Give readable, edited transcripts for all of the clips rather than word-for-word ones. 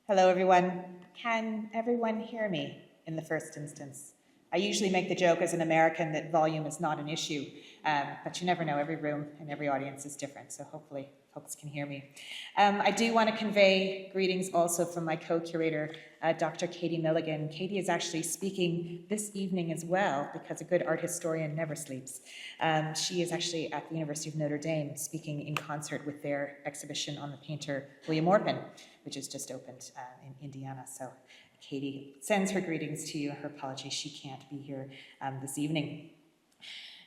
Hello, everyone. Can everyone hear me in the first instance? I usually make the joke as an American that volume is not an issue, but you never know. Every room and every audience is different, so hopefully folks can hear me. I do want to convey greetings also from my co-curator, Dr. Kathryn Milligan. Katie is actually speaking this evening as well, because a good art historian never sleeps. She is actually at the University of Notre Dame speaking in concert with their exhibition on the painter William Orpin, which has just opened in Indiana. So Katie sends her greetings to you. Her apologies, she can't be here this evening.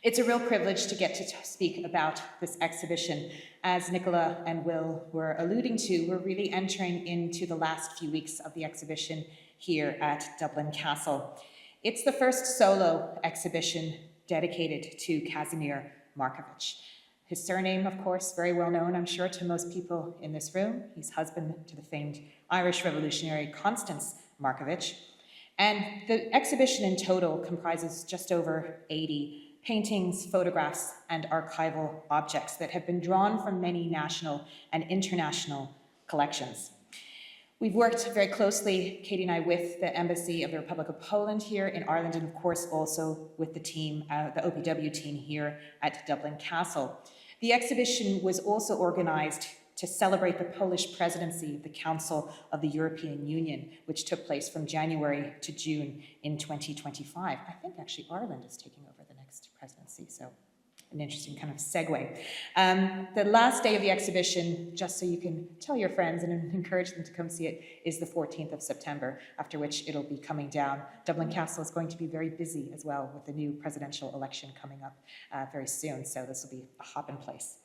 It's a real privilege to get to speak about this exhibition. As Nicola and Will were alluding to, we're really entering into the last few weeks of the exhibition here at Dublin Castle. It's the first solo exhibition dedicated to Casimir Markievicz. His surname, of course, very well known, I'm sure, to most people in this room. He's husband to the famed Irish revolutionary Constance Markievicz. And the exhibition in total comprises just over 80 paintings, photographs, and archival objects that have been drawn from many national and international collections. We've worked very closely, Katie and I, with the Embassy of the Republic of Poland here in Ireland, and of course also with the team, the OPW team here at Dublin Castle. The exhibition was also organized to celebrate the Polish presidency of the Council of the European Union, which took place from January to June in 2025. I think actually Ireland is taking over the next presidency, so an interesting kind of segue. The last day of the exhibition, just so you can tell your friends and encourage them to come see it, is the 14th of September, after which it'll be coming down. Dublin Castle is going to be very busy as well with the new presidential election coming up very soon, so this will be a hop in place.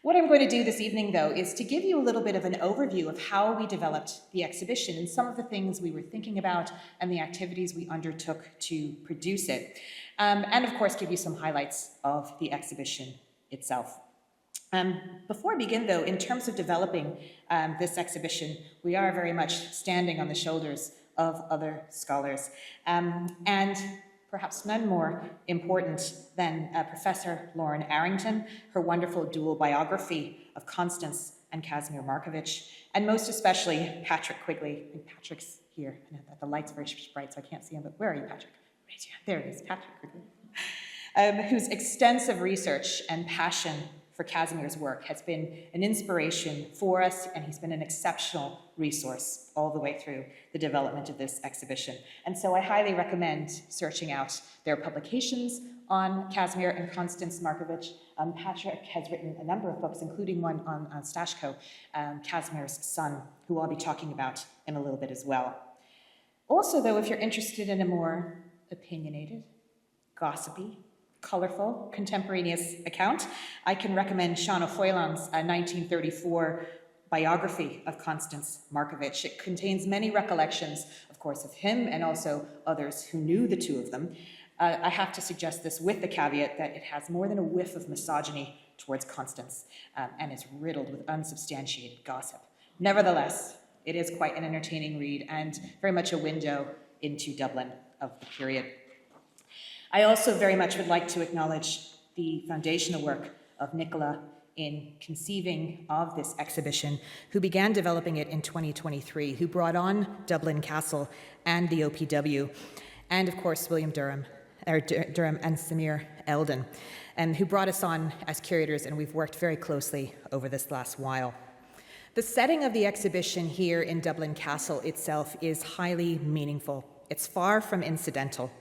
What I'm going to do this evening, though, is to give you a little bit of an overview of how we developed the exhibition and some of the things we were thinking about and the activities we undertook to produce it. And of course, give you some highlights of the exhibition itself. Before I begin, though, in terms of developing this exhibition, we are very much standing on the shoulders of other scholars. And perhaps none more important than Professor Lauren Arrington, her wonderful dual biography of Constance and Casimir Markievicz, and most especially Patrick Quigley. I think Patrick's here. I know that the light's very bright, so I can't see him, but where are you, Patrick? Raise your hand. There he is, Patrick Quigley. Whose extensive research and passion for Casimir's work has been an inspiration for us, and he's been an exceptional resource all the way through the development of this exhibition. And so I highly recommend searching out their publications on Casimir and Constance Markievicz. Patrick has written a number of books, including one on Stashko, Casimir's son, who I'll be talking about in a little bit as well. Also, though, if you're interested in a more opinionated, gossipy, colorful, contemporaneous account, I can recommend Sean O'Foylan's 1934 biography of Constance Markievicz. It contains many recollections, of course, of him and also others who knew the two of them. I have to suggest this with the caveat that it has more than a whiff of misogyny towards Constance and is riddled with unsubstantiated gossip. Nevertheless, it is quite an entertaining read and very much a window into Dublin of the period. I also very much would like to acknowledge the foundational work of Nicola in conceiving of this exhibition, who began developing it in 2023, who brought on Dublin Castle and the OPW, and of course William Durham and Samir Eldon, and who brought us on as curators, and we've worked very closely over this last while. The setting of the exhibition here in Dublin Castle itself is highly meaningful. It's far from incidental.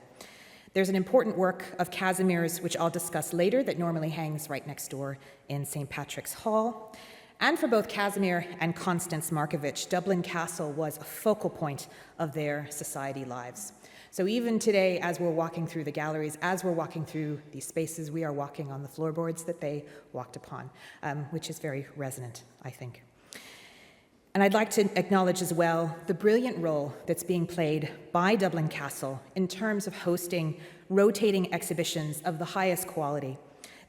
There's an important work of Casimir's, which I'll discuss later, that normally hangs right next door in St. Patrick's Hall. And for both Casimir and Constance Markievicz, Dublin Castle was a focal point of their society lives. So even today, as we're walking through the galleries, as we're walking through these spaces, we are walking on the floorboards that they walked upon, which is very resonant, I think. And I'd like to acknowledge as well the brilliant role that's being played by Dublin Castle in terms of hosting rotating exhibitions of the highest quality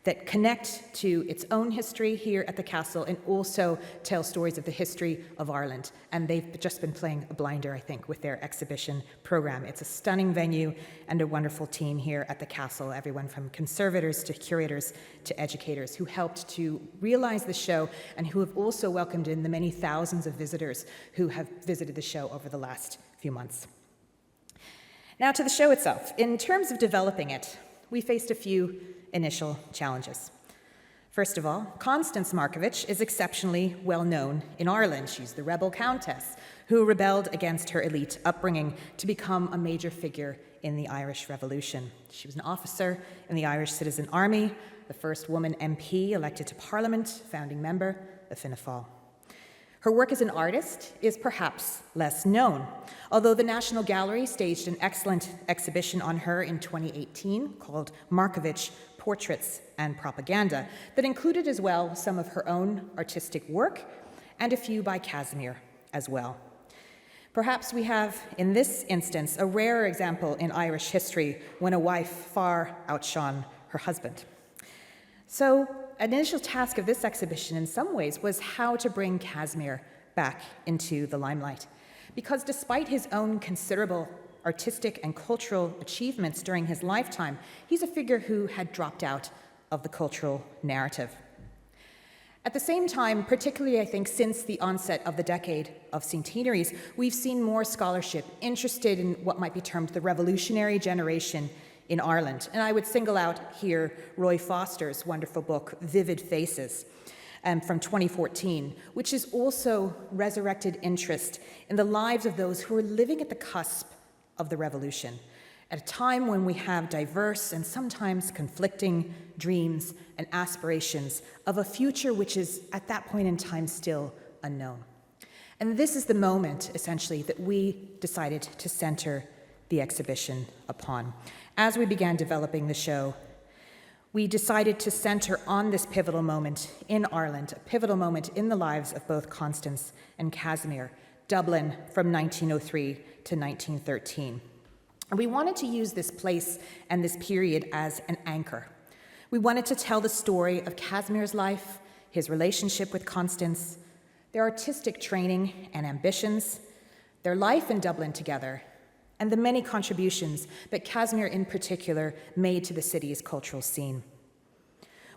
that connect to its own history here at the castle and also tell stories of the history of Ireland. And they've just been playing a blinder, I think, with their exhibition program. It's a stunning venue and a wonderful team here at the castle, everyone from conservators to curators to educators who helped to realize the show and who have also welcomed in the many thousands of visitors who have visited the show over the last few months. Now to the show itself. In terms of developing it, we faced a few initial challenges. First of all, Constance Markievicz is exceptionally well known in Ireland. She's the rebel countess who rebelled against her elite upbringing to become a major figure in the Irish Revolution. She was an officer in the Irish Citizen Army, the first woman MP elected to Parliament, founding member of Fianna Fáil. Her work as an artist is perhaps less known, although the National Gallery staged an excellent exhibition on her in 2018 called Markievicz, Portraits and Propaganda, that included as well some of her own artistic work and a few by Casimir as well. Perhaps we have, in this instance, a rare example in Irish history when a wife far outshone her husband. So, an initial task of this exhibition in some ways was how to bring Casimir back into the limelight. Because despite his own considerable artistic and cultural achievements during his lifetime, he's a figure who had dropped out of the cultural narrative. At the same time, particularly I think since the onset of the decade of centenaries, we've seen more scholarship interested in what might be termed the revolutionary generation in Ireland. And I would single out here Roy Foster's wonderful book, Vivid Faces, from 2014, which has also resurrected interest in the lives of those who are living at the cusp of the revolution, at a time when we have diverse and sometimes conflicting dreams and aspirations of a future which is at that point in time still unknown. And this is the moment, essentially, that we decided to center the exhibition upon. As we began developing the show, we decided to center on this pivotal moment in Ireland, a pivotal moment in the lives of both Constance and Casimir, Dublin from 1903 to 1913. And we wanted to use this place and this period as an anchor. We wanted to tell the story of Casimir's life, his relationship with Constance, their artistic training and ambitions, their life in Dublin together, and the many contributions that Casimir in particular made to the city's cultural scene.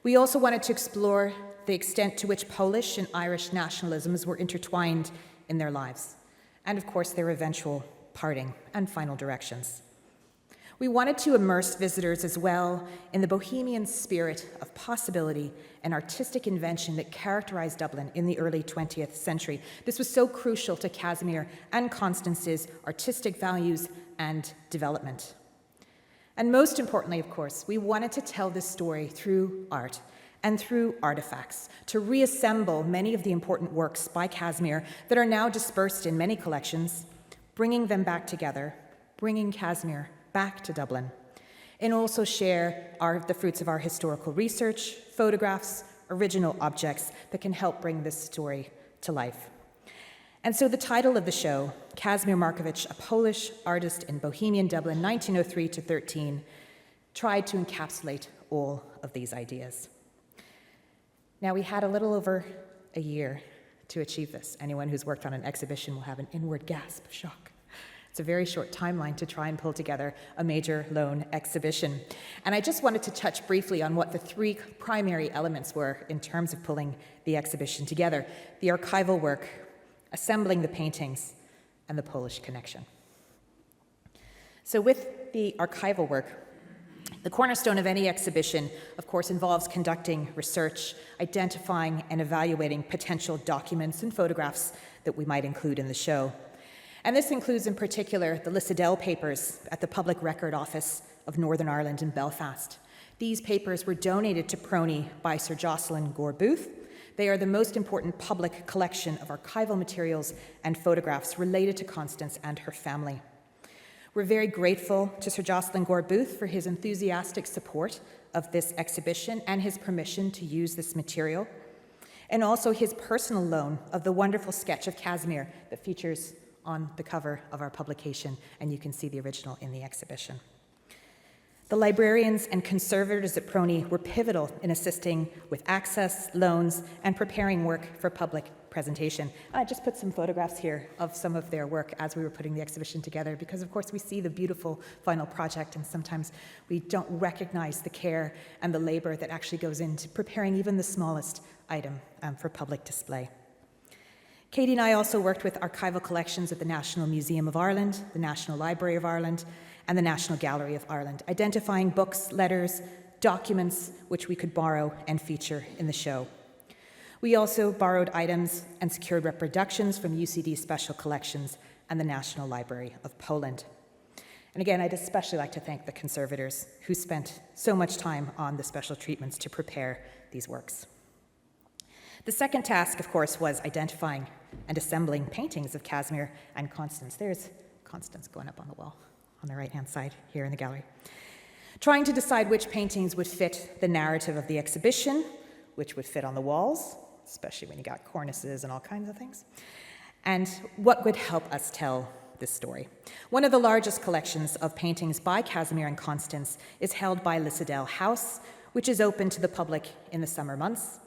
We also wanted to explore the extent to which Polish and Irish nationalisms were intertwined in their lives, and of course their eventual parting and final directions. We wanted to immerse visitors as well in the bohemian spirit of possibility and artistic invention that characterized Dublin in the early 20th century. This was so crucial to Casimir and Constance's artistic values and development. And most importantly, of course, we wanted to tell this story through art and through artifacts, to reassemble many of the important works by Casimir that are now dispersed in many collections, bringing them back together, bringing Casimir back to Dublin, and also share the fruits of our historical research, photographs, original objects that can help bring this story to life. And so the title of the show, Casimir Markievicz, a Polish artist in Bohemian Dublin, 1903 to 13, tried to encapsulate all of these ideas. Now, we had a little over a year to achieve this. Anyone who's worked on an exhibition will have an inward gasp of shock. It's a very short timeline to try and pull together a major lone exhibition. And I just wanted to touch briefly on what the three primary elements were in terms of pulling the exhibition together: the archival work, assembling the paintings, and the Polish connection. So with the archival work, the cornerstone of any exhibition, of course, involves conducting research, identifying and evaluating potential documents and photographs that we might include in the show. And this includes, in particular, the Lissadell papers at the Public Record Office of Northern Ireland in Belfast. These papers were donated to Prony by Sir Josslyn Gore-Booth. They are the most important public collection of archival materials and photographs related to Constance and her family. We're very grateful to Sir Josslyn Gore-Booth for his enthusiastic support of this exhibition and his permission to use this material, and also his personal loan of the wonderful sketch of Casimir that features on the cover of our publication, and you can see the original in the exhibition. The librarians and conservators at Prony were pivotal in assisting with access, loans, and preparing work for public presentation. I just put some photographs here of some of their work as we were putting the exhibition together, because of course we see the beautiful final project and sometimes we don't recognize the care and the labor that actually goes into preparing even the smallest item for public display. Katie and I also worked with archival collections at the National Museum of Ireland, the National Library of Ireland, and the National Gallery of Ireland, identifying books, letters, documents which we could borrow and feature in the show. We also borrowed items and secured reproductions from UCD Special Collections and the National Library of Poland. And again, I'd especially like to thank the conservators who spent so much time on the special treatments to prepare these works. The second task, of course, was identifying and assembling paintings of Casimir and Constance. There's Constance going up on the wall on the right-hand side here in the gallery. Trying to decide which paintings would fit the narrative of the exhibition, which would fit on the walls, especially when you got cornices and all kinds of things, and what would help us tell this story. One of the largest collections of paintings by Casimir and Constance is held by Lissadell House, which is open to the public in the summer months.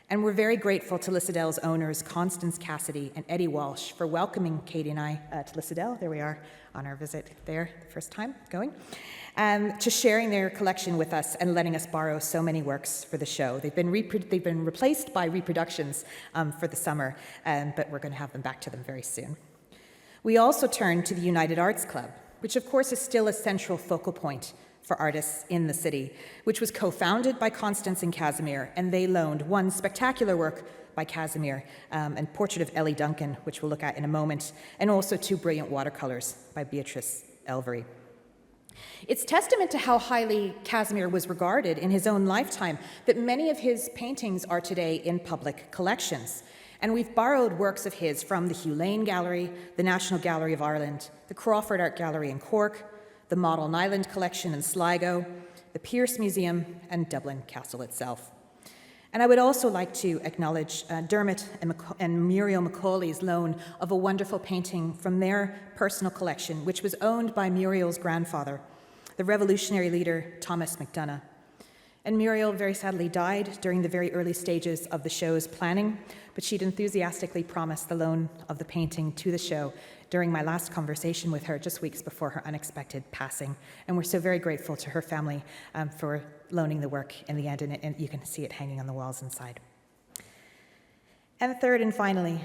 And we're very grateful to Lissadell's owners, Constance Cassidy and Eddie Walsh, for welcoming Katie and I to Lissadell. There we are on our visit there, the first time going, to sharing their collection with us and letting us borrow so many works for the show. They've been replaced by reproductions for the summer, but we're going to have them back to them very soon. We also turned to the United Arts Club, which of course is still a central focal point for artists in the city, which was co-founded by Constance and Casimir, and they loaned one spectacular work by Casimir, and Portrait of Ellie Duncan, which we'll look at in a moment, and also two brilliant watercolors by Beatrice Elvery. It's testament to how highly Casimir was regarded in his own lifetime that many of his paintings are today in public collections. And we've borrowed works of his from the Hugh Lane Gallery, the National Gallery of Ireland, the Crawford Art Gallery in Cork, the Model Island Collection in Sligo, the Pearse Museum, and Dublin Castle itself. And I would also like to acknowledge Dermot and Muriel McAuley's loan of a wonderful painting from their personal collection, which was owned by Muriel's grandfather, the revolutionary leader Thomas MacDonagh. And Muriel very sadly died during the very early stages of the show's planning, but she'd enthusiastically promised the loan of the painting to the show during my last conversation with her just weeks before her unexpected passing. And we're so very grateful to her family for loaning the work in the end, and you can see it hanging on the walls inside. And third and finally,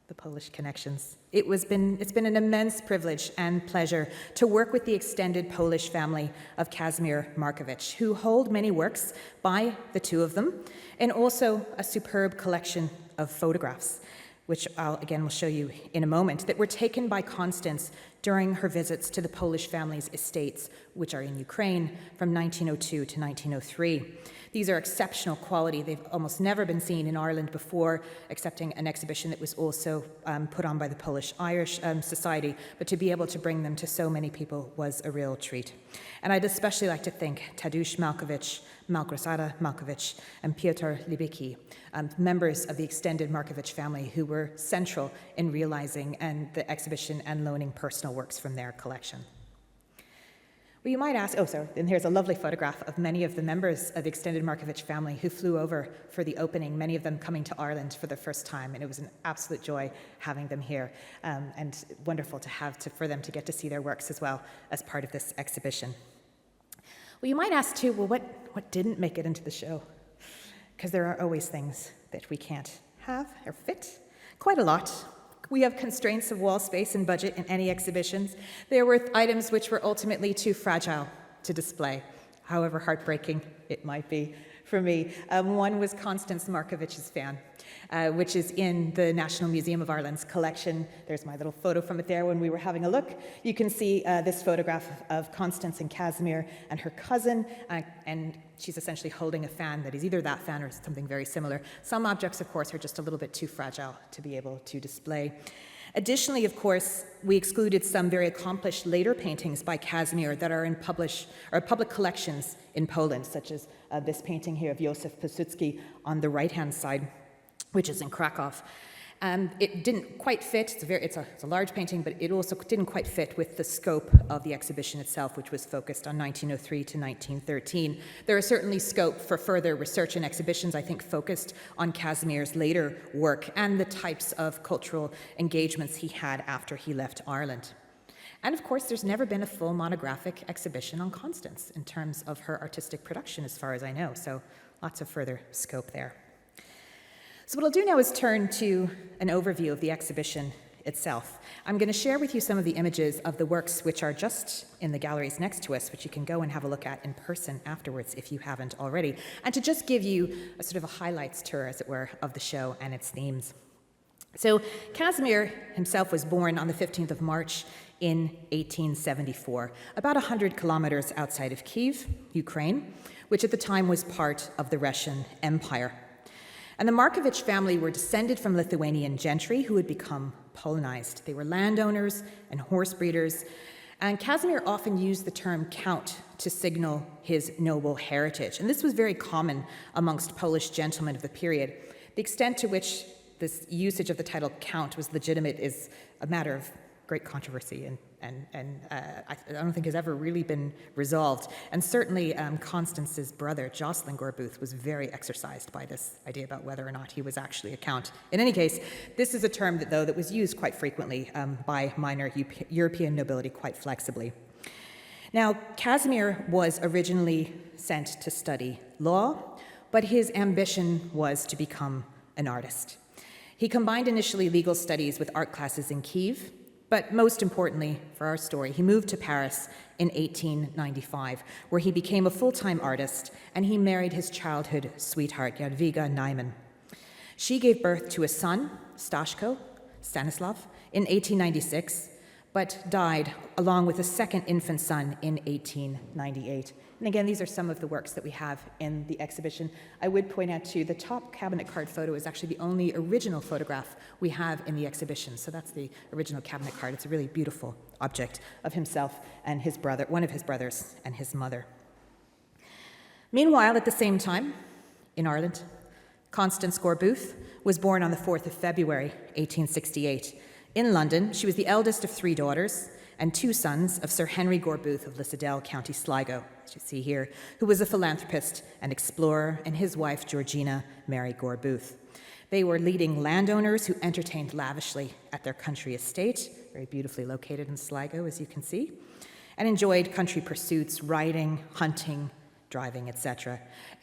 the Polish connections. It's been an immense privilege and pleasure to work with the extended Polish family of Casimir Markievicz, who hold many works by the two of them, and also a superb collection of photographs, which will show you in a moment, that were taken by Constance during her visits to the Polish family's estates, which are in Ukraine from 1902 to 1903. These are exceptional quality. They've almost never been seen in Ireland before, excepting an exhibition that was also put on by the Polish-Irish Society, but to be able to bring them to so many people was a real treat. And I'd especially like to thank Tadeusz Malkiewicz, Małgorzata Malkiewicz, and Piotr Libicki, members of the extended Markievicz family who were central in realizing the exhibition and loaning personal works from their collection. Well, you might ask, and here's a lovely photograph of many of the members of the extended Markievicz family who flew over for the opening, many of them coming to Ireland for the first time, and it was an absolute joy having them here, and wonderful for them to get to see their works as well as part of this exhibition. Well, you might ask too, what didn't make it into the show? Because there are always things that we can't have or fit. Quite a lot. We have constraints of wall space and budget in any exhibitions. There were items which were ultimately too fragile to display, however heartbreaking it might be for me. One was Constance Markiewicz's fan, which is in the National Museum of Ireland's collection. There's my little photo from it there when we were having a look. You can see this photograph of Constance and Casimir and her cousin, and she's essentially holding a fan that is either that fan or something very similar. Some objects, of course, are just a little bit too fragile to be able to display. Additionally, of course, we excluded some very accomplished later paintings by Casimir that are in public collections in Poland, such as this painting here of Józef Piłsudski on the right-hand side, which is in Krakow. It didn't quite fit. It's a large painting, but it also didn't quite fit with the scope of the exhibition itself, which was focused on 1903 to 1913. There is certainly scope for further research and exhibitions, I think, focused on Casimir's later work and the types of cultural engagements he had after he left Ireland. And of course, there's never been a full monographic exhibition on Constance in terms of her artistic production, as far as I know, so lots of further scope there. So what I'll do now is turn to an overview of the exhibition itself. I'm going to share with you some of the images of the works which are just in the galleries next to us, which you can go and have a look at in person afterwards if you haven't already, and to just give you a sort of a highlights tour, as it were, of the show and its themes. So Casimir himself was born on the 15th of March in 1874, about 100 kilometers outside of Kyiv, Ukraine, which at the time was part of the Russian Empire. And the Markievicz family were descended from Lithuanian gentry who had become Polonized. They were landowners and horse breeders, and Casimir often used the term count to signal his noble heritage. And this was very common amongst Polish gentlemen of the period. The extent to which this usage of the title count was legitimate is a matter of great controversy and I don't think has ever really been resolved. And certainly Constance's brother, Josslyn Gore-Booth, was very exercised by this idea about whether or not he was actually a count. In any case, this is a term that was used quite frequently by minor European nobility quite flexibly. Now, Casimir was originally sent to study law, but his ambition was to become an artist. He combined initially legal studies with art classes in Kyiv, but most importantly for our story, he moved to Paris in 1895, where he became a full-time artist, and he married his childhood sweetheart, Jadwiga Neumann. She gave birth to a son, Stanislav, in 1896, but died along with a second infant son in 1898. And again, these are some of the works that we have in the exhibition. I would point out too, the top cabinet card photo is actually the only original photograph we have in the exhibition. So that's the original cabinet card. It's a really beautiful object of himself and his brother, one of his brothers, and his mother. Meanwhile, at the same time, in Ireland, Constance Gore-Booth was born on the 4th of February, 1868. In London, she was the eldest of 3 daughters and 2 sons of Sir Henry Gore-Booth of Lissadell, County Sligo, as you see here, who was a philanthropist and explorer, and his wife, Georgina Mary Gore-Booth. They were leading landowners who entertained lavishly at their country estate, very beautifully located in Sligo, as you can see, and enjoyed country pursuits, riding, hunting, driving, etc.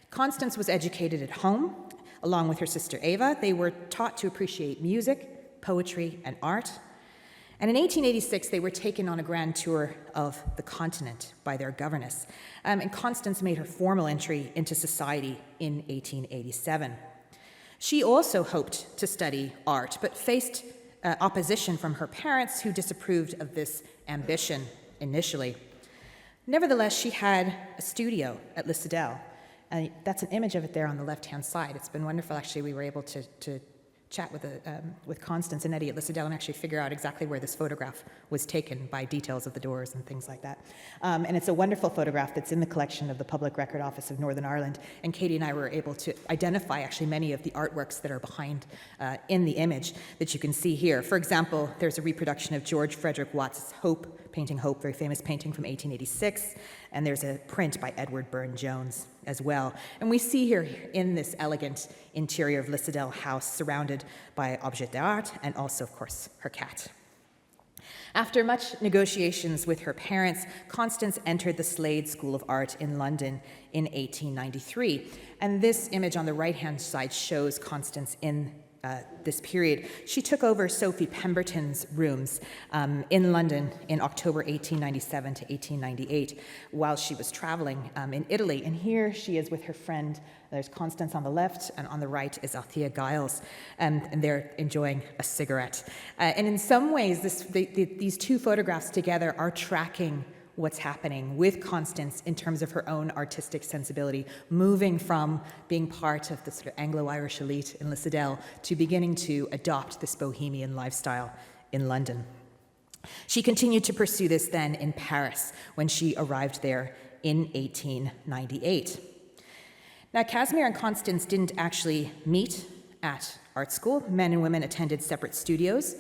Constance was educated at home, along with her sister Eva. They were taught to appreciate music, poetry, and art. And in 1886, they were taken on a grand tour of the continent by their governess. And Constance made her formal entry into society in 1887. She also hoped to study art, but faced opposition from her parents, who disapproved of this ambition initially. Nevertheless, she had a studio at Lissadell. That's an image of it there on the left-hand side. It's been wonderful, actually. We were able to chat with Constance and Eddie at Lissadell and actually figure out exactly where this photograph was taken by details of the doors and things like that. And it's a wonderful photograph that's in the collection of the Public Record Office of Northern Ireland. And Katie and I were able to identify actually many of the artworks that are behind in the image that you can see here. For example, there's a reproduction of George Frederick Watts' Hope, painting Hope, very famous painting from 1886. And there's a print by Edward Burne-Jones as well. And we see here in this elegant interior of Lissadell House, surrounded by objets d'art and also, of course, her cat. After much negotiations with her parents, Constance entered the Slade School of Art in London in 1893. And this image on the right-hand side shows Constance in this period. She took over Sophie Pemberton's rooms in London in October 1897 to 1898 while she was traveling in Italy. And here she is with her friend. There's Constance on the left, and on the right is Althea Giles, and they're enjoying a cigarette. And in some ways, these two photographs together are tracking what's happening with Constance in terms of her own artistic sensibility, moving from being part of the sort of Anglo-Irish elite in Lissadell to beginning to adopt this bohemian lifestyle in London. She continued to pursue this then in Paris when she arrived there in 1898. Now, Casimir and Constance didn't actually meet at art school. Men and women attended separate studios,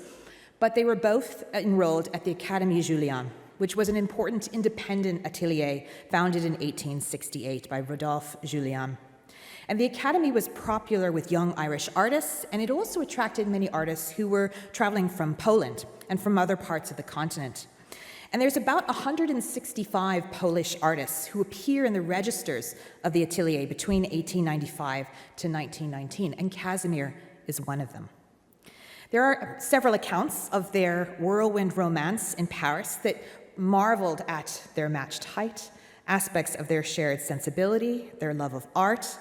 but they were both enrolled at the Académie Julian, which was an important independent atelier founded in 1868 by Rodolphe Julian. And the Academy was popular with young Irish artists, and it also attracted many artists who were traveling from Poland and from other parts of the continent. And there's about 165 Polish artists who appear in the registers of the atelier between 1895 to 1919, and Casimir is one of them. There are several accounts of their whirlwind romance in Paris that marveled at their matched height, aspects of their shared sensibility, their love of art,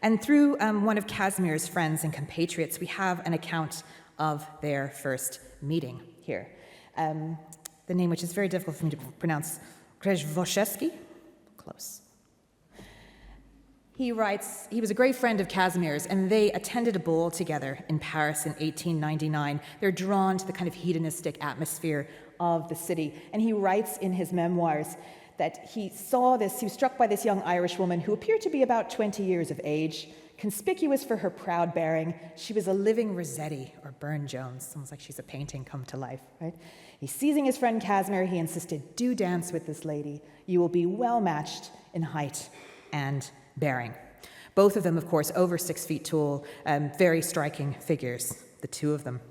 and through one of Casimir's friends and compatriots, we have an account of their first meeting here. The name, which is very difficult for me to pronounce, Krzywoszewski, close. He writes, he was a great friend of Casimir's, and they attended a ball together in Paris in 1899. They're drawn to the kind of hedonistic atmosphere of the city. And he writes in his memoirs that he was struck by this young Irish woman who appeared to be about 20 years of age, conspicuous for her proud bearing. She was a living Rossetti or Burne-Jones, almost like she's a painting come to life, right? He's seizing his friend Casimir, he insisted, "Do dance with this lady. You will be well matched in height and bearing." Both of them, of course, over 6 feet tall, very striking figures, the two of them.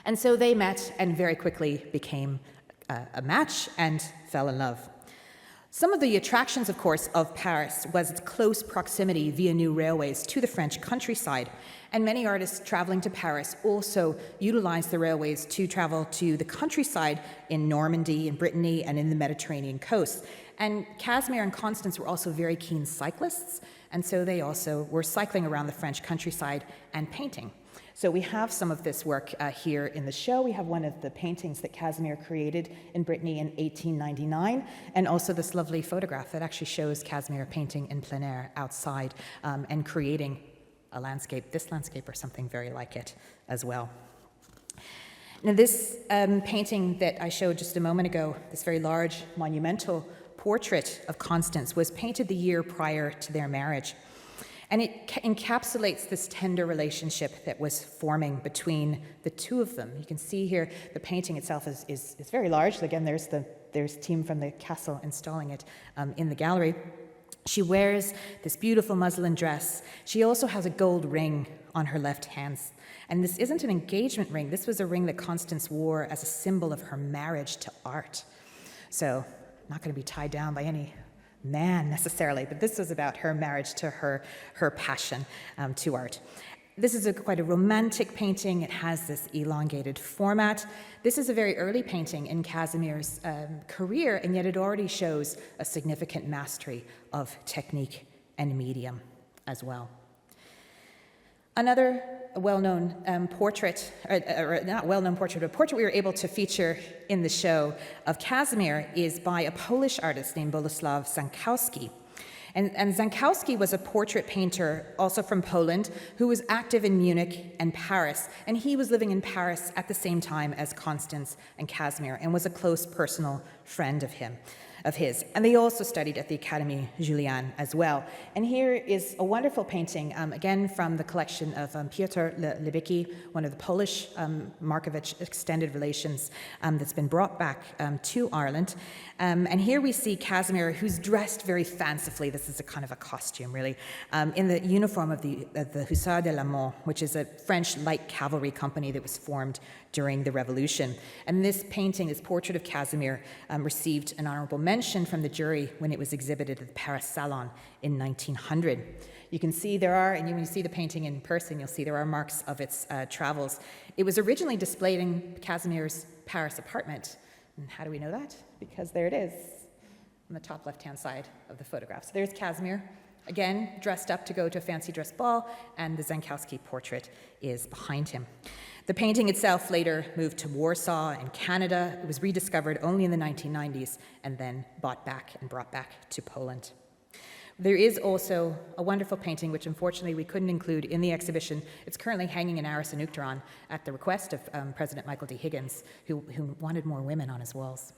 And so they met and very quickly became a match and fell in love. Some of the attractions, of course, of Paris was its close proximity via new railways to the French countryside. And many artists traveling to Paris also utilized the railways to travel to the countryside in Normandy, in Brittany, and in the Mediterranean coast. And Casimir and Constance were also very keen cyclists, and so they also were cycling around the French countryside and painting. So we have some of this work here in the show. We have one of the paintings that Casimir created in Brittany in 1899, and also this lovely photograph that actually shows Casimir painting in plein air outside and creating a landscape, this landscape or something very like it as well. Now this painting that I showed just a moment ago, this very large monumental portrait of Constance, was painted the year prior to their marriage. And it encapsulates this tender relationship that was forming between the two of them. You can see here the painting itself is very large. Again, there's a team from the castle installing it in the gallery. She wears this beautiful muslin dress. She also has a gold ring on her left hand. And this isn't an engagement ring. This was a ring that Constance wore as a symbol of her marriage to art. So, not going to be tied down by any man necessarily, but this was about her marriage to her passion to art. This is quite a romantic painting. It has this elongated format. This is a very early painting in Casimir's career, and yet it already shows a significant mastery of technique and medium as well. Another well-known portrait, or not well-known portrait, a portrait we were able to feature in the show of Casimir is by a Polish artist named Bolesław Zankowski. And Zankowski was a portrait painter, also from Poland, who was active in Munich and Paris. And he was living in Paris at the same time as Constance and Casimir, and was a close personal friend of his. And they also studied at the Académie Julian as well. And here is a wonderful painting, again from the collection of Piotr Libicki, one of the Polish Markievicz extended relations that's been brought back to Ireland. And here we see Casimir, who's dressed very fancifully. This is a kind of a costume, really, in the uniform of the Hussards de la Mont, which is a French light cavalry company that was formed during the Revolution. And this painting, this portrait of Casimir, received an honorable mention from the jury when it was exhibited at the Paris Salon in 1900. You can see there are, and when you see the painting in person, you'll see there are marks of its travels. It was originally displayed in Casimir's Paris apartment. And how do we know that? Because there it is on the top left-hand side of the photograph. So there's Casimir, again, dressed up to go to a fancy dress ball, and the Zankowski portrait is behind him. The painting itself later moved to Warsaw in Canada. It was rediscovered only in the 1990s and then brought back to Poland. There is also a wonderful painting, which unfortunately we couldn't include in the exhibition. It's currently hanging in Aris and Uachtaráin at the request of President Michael D. Higgins, who wanted more women on his walls.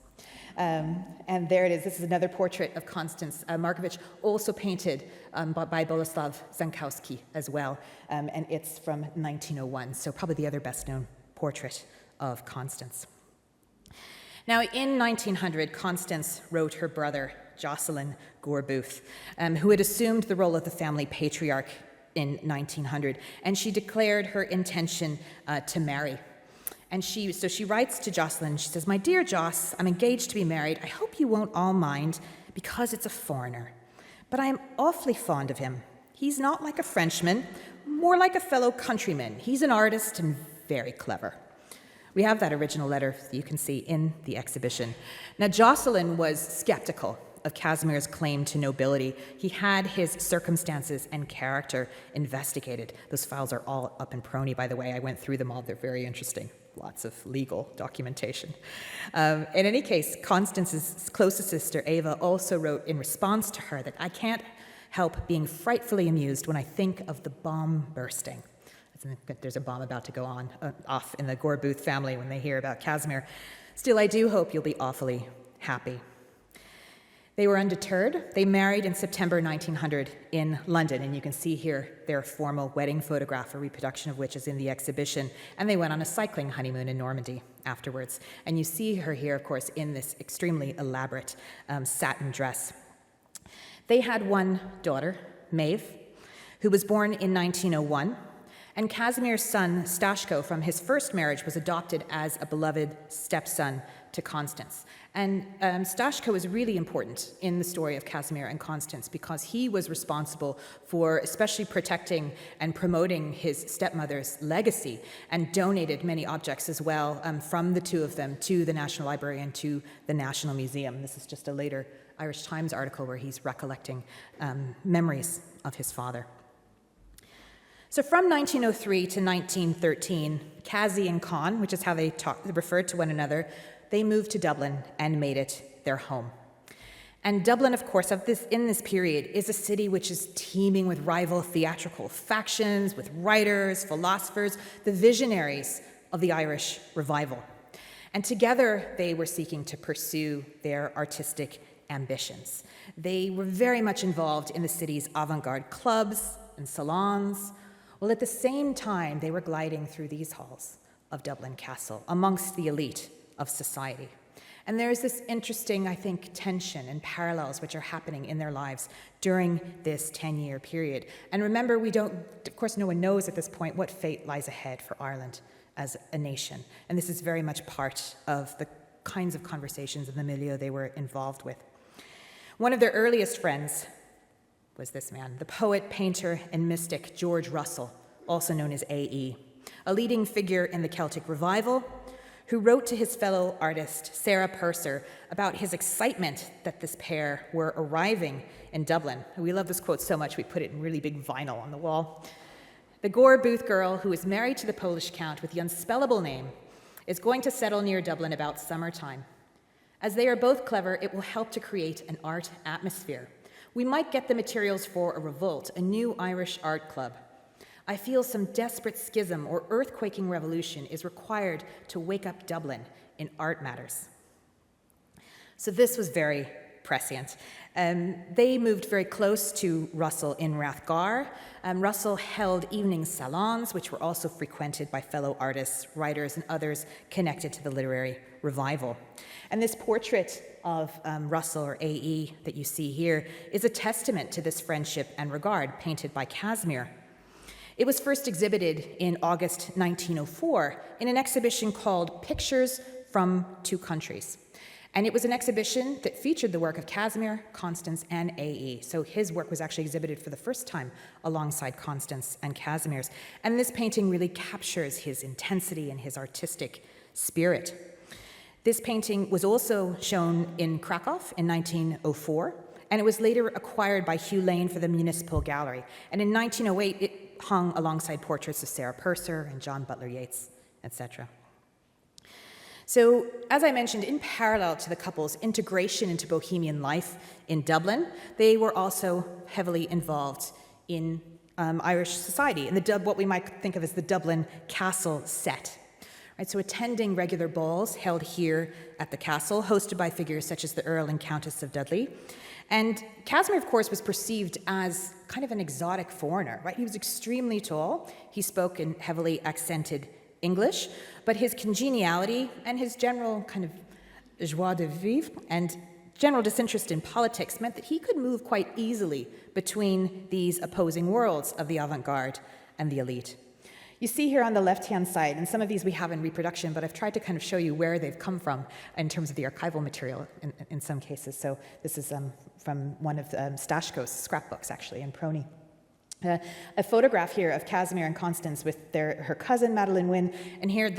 And there it is. This is another portrait of Constance Markievicz, also painted by Bolesław Zankowski as well, and it's from 1901, so probably the other best-known portrait of Constance. Now, in 1900, Constance wrote her brother, Josslyn Gore-Booth, who had assumed the role of the family patriarch in 1900, and she declared her intention to marry. And so she writes to Josslyn, she says, "My dear Joss, I'm engaged to be married. I hope you won't all mind because it's a foreigner. But I am awfully fond of him. He's not like a Frenchman, more like a fellow countryman. He's an artist and very clever." We have that original letter you can see in the exhibition. Now, Josslyn was skeptical of Casimir's claim to nobility. He had his circumstances and character investigated. Those files are all up in Prony, by the way. I went through them all. They're very interesting. Lots of legal documentation. In any case, Constance's closest sister, Ava, also wrote in response to her that, "I can't help being frightfully amused when I think of the bomb bursting." There's a bomb about to go off in the Gore-Booth family when they hear about Casimir. "Still, I do hope you'll be awfully happy." They were undeterred. They married in September 1900 in London, and you can see here their formal wedding photograph, a reproduction of which is in the exhibition, and they went on a cycling honeymoon in Normandy afterwards. And you see her here, of course, in this extremely elaborate satin dress. They had one daughter, Maeve, who was born in 1901, and Casimir's son, Staszko, from his first marriage, was adopted as a beloved stepson to Constance. And Staszko is really important in the story of Casimir and Constance because he was responsible for especially protecting and promoting his stepmother's legacy and donated many objects as well from the two of them to the National Library and to the National Museum. This is just a later Irish Times article where he's recollecting memories of his father. So from 1903 to 1913, Casi and Con, which is how they referred to one another, they moved to Dublin and made it their home. And Dublin, of course, in this period, is a city which is teeming with rival theatrical factions, with writers, philosophers, the visionaries of the Irish revival. And together, they were seeking to pursue their artistic ambitions. They were very much involved in the city's avant-garde clubs and salons, while at the same time, they were gliding through these halls of Dublin Castle amongst the elite of society. And there's this interesting, I think, tension and parallels which are happening in their lives during this 10-year period. And remember, of course, no one knows at this point what fate lies ahead for Ireland as a nation. And this is very much part of the kinds of conversations in the milieu they were involved with. One of their earliest friends was this man, the poet, painter, and mystic George Russell, also known as A.E., a leading figure in the Celtic Revival, who wrote to his fellow artist, Sarah Purser, about his excitement that this pair were arriving in Dublin. We love this quote so much, we put it in really big vinyl on the wall. "The Gore-Booth girl, who is married to the Polish count with the unspellable name, is going to settle near Dublin about summertime. As they are both clever, it will help to create an art atmosphere. We might get the materials for a revolt, a new Irish art club. I feel some desperate schism or earthquaking revolution is required to wake up Dublin in art matters." So this was very prescient. They moved very close to Russell in Rathgar. Russell held evening salons, which were also frequented by fellow artists, writers, and others connected to the literary revival. And this portrait of Russell, or A.E., that you see here, is a testament to this friendship and regard, painted by Casimir. It was first exhibited in August 1904 in an exhibition called Pictures from Two Countries. And it was an exhibition that featured the work of Casimir, Constance, and A.E. So his work was actually exhibited for the first time alongside Constance and Casimir's. And this painting really captures his intensity and his artistic spirit. This painting was also shown in Krakow in 1904, and it was later acquired by Hugh Lane for the Municipal Gallery. And in 1908, it hung alongside portraits of Sarah Purser and John Butler Yeats, etc. So, as I mentioned, in parallel to the couple's integration into Bohemian life in Dublin, they were also heavily involved in Irish society, in what we might think of as the Dublin Castle set. Right, so attending regular balls held here at the castle, hosted by figures such as the Earl and Countess of Dudley. And Casimir, of course, was perceived as kind of an exotic foreigner, right? He was extremely tall. He spoke in heavily accented English, but his congeniality and his general kind of joie de vivre and general disinterest in politics meant that he could move quite easily between these opposing worlds of the avant-garde and the elite. You see here on the left-hand side, and some of these we have in reproduction, but I've tried to kind of show you where they've come from in terms of the archival material in some cases. So this is from one of Stashko's scrapbooks, actually, in Prony. A photograph here of Casimir and Constance with her cousin, Madeleine Wynne, and here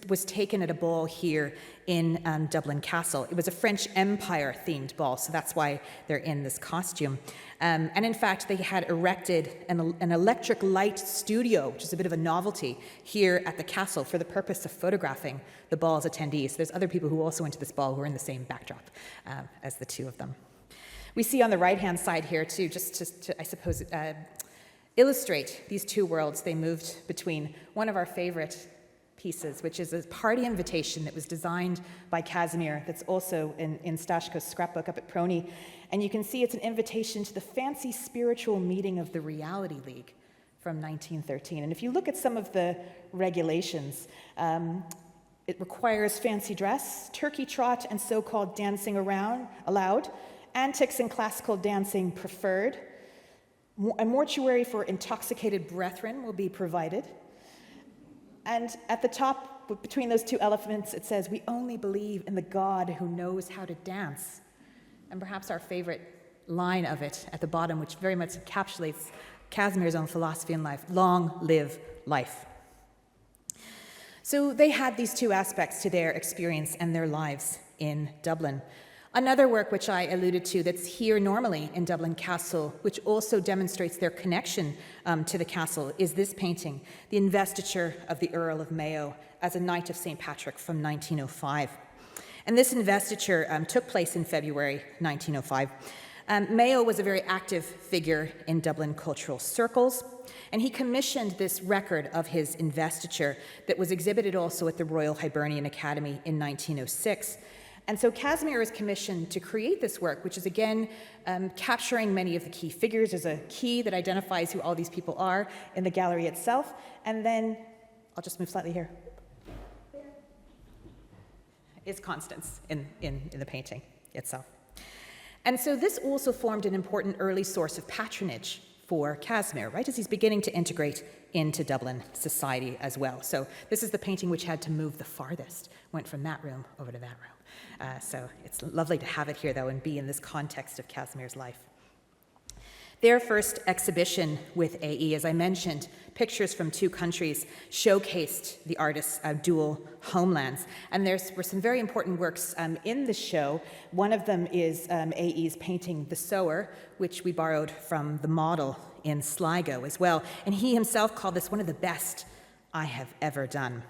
was taken at a ball here in Dublin Castle. It was a French Empire-themed ball, so that's why they're in this costume. And in fact, they had erected an electric light studio, which is a bit of a novelty, here at the castle for the purpose of photographing the ball's attendees. So there's other people who also went to this ball who are in the same backdrop as the two of them. We see on the right-hand side here, too, just to I suppose, illustrate these two worlds they moved between, one of our favorite pieces, which is a party invitation that was designed by Casimir, that's also in Stashko's scrapbook up at Prony. And you can see it's an invitation to the fancy spiritual meeting of the Reality League from 1913. And if you look at some of the regulations, it requires fancy dress, turkey trot, and so-called dancing around allowed, antics and classical dancing preferred. A mortuary for intoxicated brethren will be provided. And at the top, between those two elephants, it says, "We only believe in the God who knows how to dance." And perhaps our favorite line of it at the bottom, which very much encapsulates Casimir's own philosophy in life: "Long live life." So they had these two aspects to their experience and their lives in Dublin. Another work which I alluded to that's here normally in Dublin Castle, which also demonstrates their connection to the castle, is this painting, The Investiture of the Earl of Mayo as a Knight of St. Patrick from 1905. And this investiture took place in February 1905. Mayo was a very active figure in Dublin cultural circles, and he commissioned this record of his investiture that was exhibited also at the Royal Hibernian Academy in 1906. And so Casimir is commissioned to create this work, which is again capturing many of the key figures. There's a key that identifies who all these people are in the gallery itself. And then, I'll just move slightly here, is Constance in the painting itself. And so this also formed an important early source of patronage for Casimir, right, as he's beginning to integrate into Dublin society as well. So this is the painting which had to move the farthest, went from that room over to that room. So it's lovely to have it here, though, and be in this context of Casimir's life. Their first exhibition with AE, as I mentioned, pictures from two countries, showcased the artists' dual homelands. And there were some very important works in the show. One of them is AE's painting The Sower, which we borrowed from the model in Sligo as well. And he himself called this one of the best I have ever done.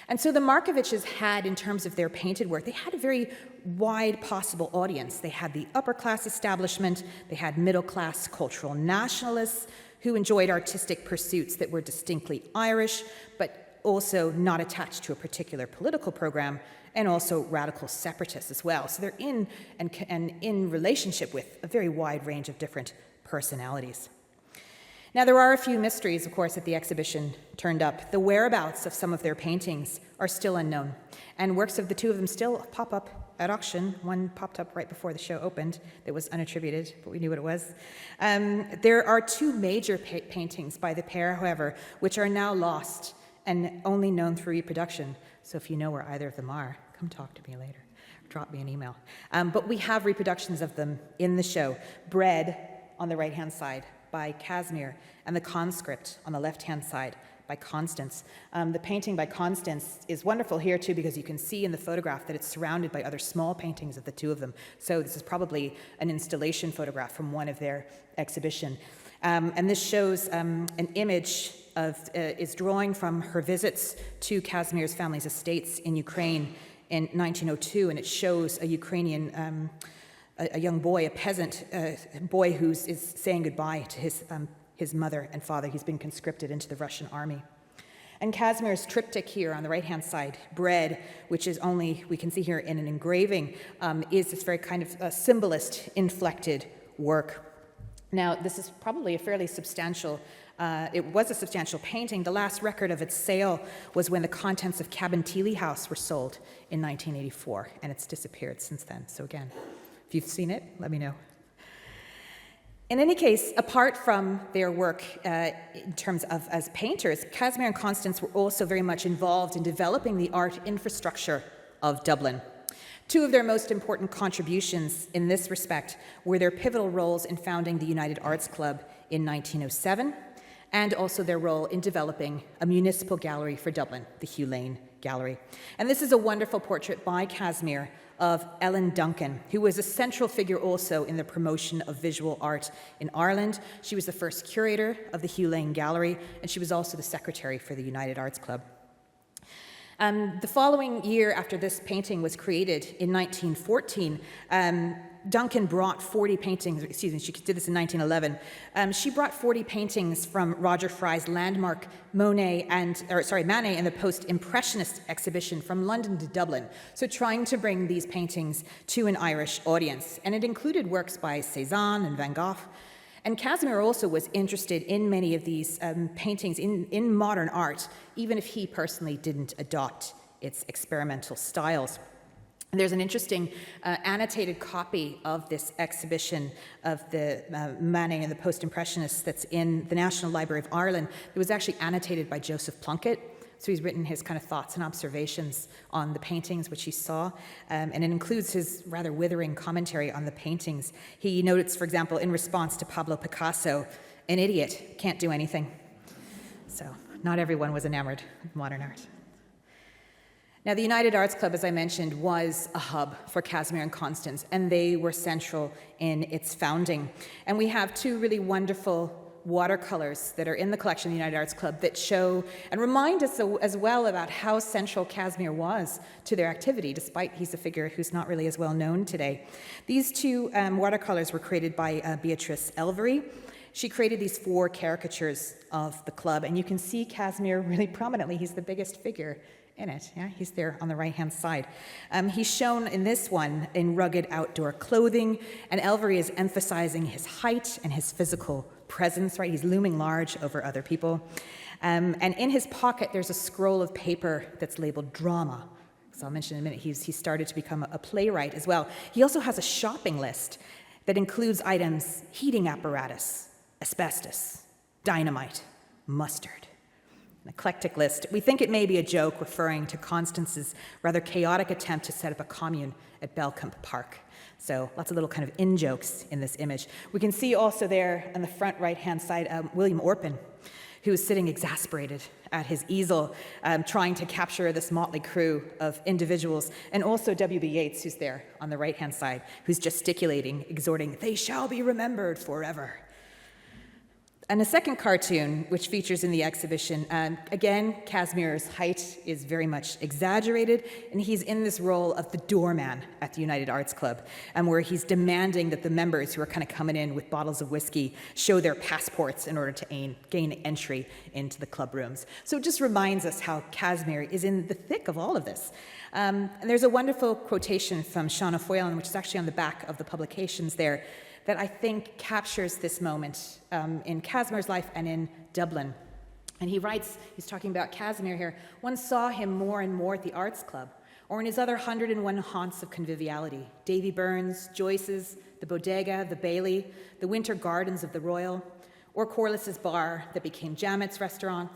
And so the Markiewiczes had, in terms of their painted work, they had a very wide possible audience. They had the upper-class establishment, they had middle-class cultural nationalists who enjoyed artistic pursuits that were distinctly Irish, but also not attached to a particular political program, and also radical separatists as well. So they're in and in relationship with a very wide range of different personalities. Now, there are a few mysteries, of course, that the exhibition turned up. The whereabouts of some of their paintings are still unknown, and works of the two of them still pop up at auction. One popped up right before the show opened that was unattributed, but we knew what it was. There are two major paintings by the pair, however, which are now lost and only known through reproduction. So if you know where either of them are, come talk to me later. Drop me an email. But we have reproductions of them in the show. Bread on the right-hand side by Casimir, and the conscript on the left-hand side by Constance. The painting by Constance is wonderful here too, because you can see in the photograph that it's surrounded by other small paintings of the two of them. So this is probably an installation photograph from one of their exhibition. And this shows an image is drawing from her visits to Casimir's family's estates in Ukraine in 1902, and it shows a Ukrainian a young boy, a peasant boy who is saying goodbye to his mother and father. He's been conscripted into the Russian army. And Casimir's triptych here on the right-hand side, Bread, which is only, we can see here in an engraving, is this very kind of symbolist, inflected work. Now, this is probably a fairly substantial, it was a substantial painting. The last record of its sale was when the contents of Cabinteely House were sold in 1984, and it's disappeared since then. So again, if you've seen it, let me know. In any case, apart from their work in terms of as painters, Casimir and Constance were also very much involved in developing the art infrastructure of Dublin. Two of their most important contributions in this respect were their pivotal roles in founding the United Arts Club in 1907, and also their role in developing a municipal gallery for Dublin, the Hugh Lane Gallery. And this is a wonderful portrait by Casimir of Ellen Duncan, who was a central figure also in the promotion of visual art in Ireland. She was the first curator of the Hugh Lane Gallery, and she was also the secretary for the United Arts Club. The following year after this painting was created in 1914, Duncan brought 40 paintings, excuse me, she did this in 1911. She brought 40 paintings from Roger Fry's landmark Manet and the Post-Impressionist exhibition from London to Dublin. So trying to bring these paintings to an Irish audience. And it included works by Cézanne and Van Gogh. And Casimir also was interested in many of these paintings in modern art, even if he personally didn't adopt its experimental styles. And there's an interesting annotated copy of this exhibition of the Manet and the Post-Impressionists that's in the National Library of Ireland. It was actually annotated by Joseph Plunkett. So he's written his kind of thoughts and observations on the paintings which he saw, and it includes his rather withering commentary on the paintings. He notes, for example, in response to Pablo Picasso, "An idiot, can't do anything." So not everyone was enamored of modern art. Now, the United Arts Club, as I mentioned, was a hub for Casimir and Constance, and they were central in its founding. And we have two really wonderful watercolors that are in the collection of the United Arts Club that show and remind us as well about how central Casimir was to their activity, despite he's a figure who's not really as well known today. These two watercolors were created by Beatrice Elvery. She created these 4 caricatures of the club, and you can see Casimir really prominently. He's the biggest figure in it. Yeah, he's there on the right-hand side. He's shown in this one in rugged outdoor clothing, and Elvery is emphasizing his height and his physical presence, right? He's looming large over other people. And in his pocket, there's a scroll of paper that's labeled drama. So I'll mention in a minute, he started to become a playwright as well. He also has a shopping list that includes items: heating apparatus, asbestos, dynamite, mustard. An eclectic list. We think it may be a joke referring to Constance's rather chaotic attempt to set up a commune at Belcamp Park. So lots of little kind of in-jokes in this image. We can see also there on the front right-hand side, William Orpin, who is sitting exasperated at his easel, trying to capture this motley crew of individuals, and also W.B. Yeats, who's there on the right-hand side, who's gesticulating, exhorting, "They shall be remembered forever." And a second cartoon, which features in the exhibition, again, Casimir's height is very much exaggerated, and he's in this role of the doorman at the United Arts Club, where he's demanding that the members who are kind of coming in with bottles of whiskey show their passports in order to gain entry into the club rooms. So it just reminds us how Casimir is in the thick of all of this. And there's a wonderful quotation from Sean Foyle, which is actually on the back of the publications there, that I think captures this moment in Casimir's life and in Dublin. And he writes, he's talking about Casimir here, "One saw him more and more at the Arts Club, or in his other 101 haunts of conviviality, Davy Byrne's, Joyce's, the Bodega, the Bailey, the Winter Gardens of the Royal, or Corliss's bar that became Jamet's restaurant,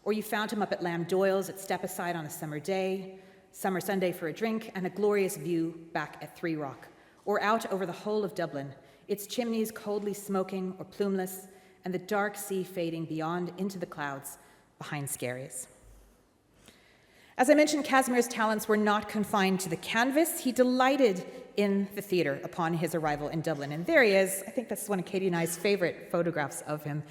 or you found him up at Lamb Doyle's at Stepaside on a summer day, summer Sunday for a drink, and a glorious view back at Three Rock, or out over the whole of Dublin, its chimneys coldly smoking or plumeless, and the dark sea fading beyond into the clouds behind Skerries." As I mentioned, Casimir's talents were not confined to the canvas. He delighted in the theatre upon his arrival in Dublin. And there he is. I think that's one of Katie and I's favorite photographs of him,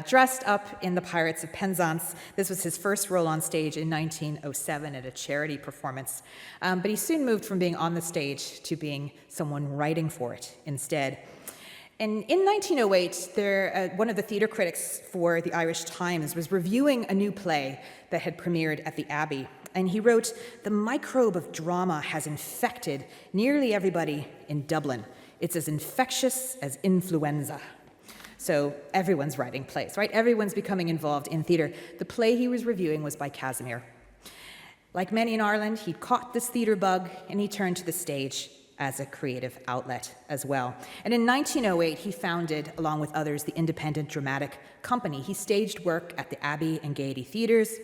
dressed up in the Pirates of Penzance. This was his first role on stage in 1907 at a charity performance. But he soon moved from being on the stage to being someone writing for it instead. And in 1908, one of the theatre critics for the Irish Times was reviewing a new play that had premiered at the Abbey. And he wrote, "The microbe of drama has infected nearly everybody in Dublin. It's as infectious as influenza." So everyone's writing plays, right? Everyone's becoming involved in theatre. The play he was reviewing was by Casimir. Like many in Ireland, he'd caught this theatre bug and he turned to the stage as a creative outlet as well. And in 1908, he founded, along with others, the Independent Dramatic Company. He staged work at the Abbey and Gaiety theatres.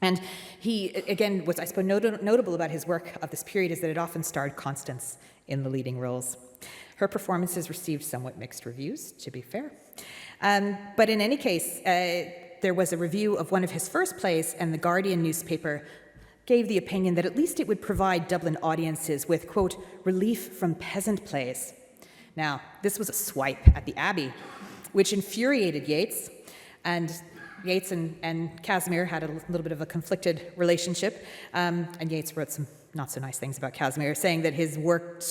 And he, again, was, I suppose, notable about his work of this period is that it often starred Constance in the leading roles. Her performances received somewhat mixed reviews, to be fair. But in any case, there was a review of one of his first plays, and the Guardian newspaper gave the opinion that at least it would provide Dublin audiences with, quote, relief from peasant plays. Now, this was a swipe at the Abbey, which infuriated Yeats, and Yeats and Casimir had a little bit of a conflicted relationship, and Yeats wrote some not so nice things about Casimir, saying that his work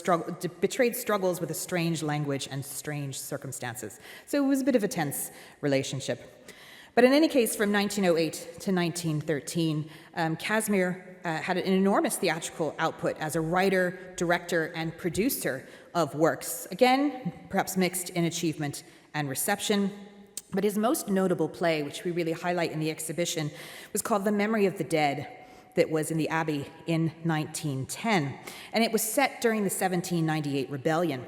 betrayed struggles with a strange language and strange circumstances. So it was a bit of a tense relationship. But in any case, from 1908 to 1913, Casimir had an enormous theatrical output as a writer, director, and producer of works. Again, perhaps mixed in achievement and reception. But his most notable play, which we really highlight in the exhibition, was called The Memory of the Dead, that was in the Abbey in 1910. And it was set during the 1798 rebellion.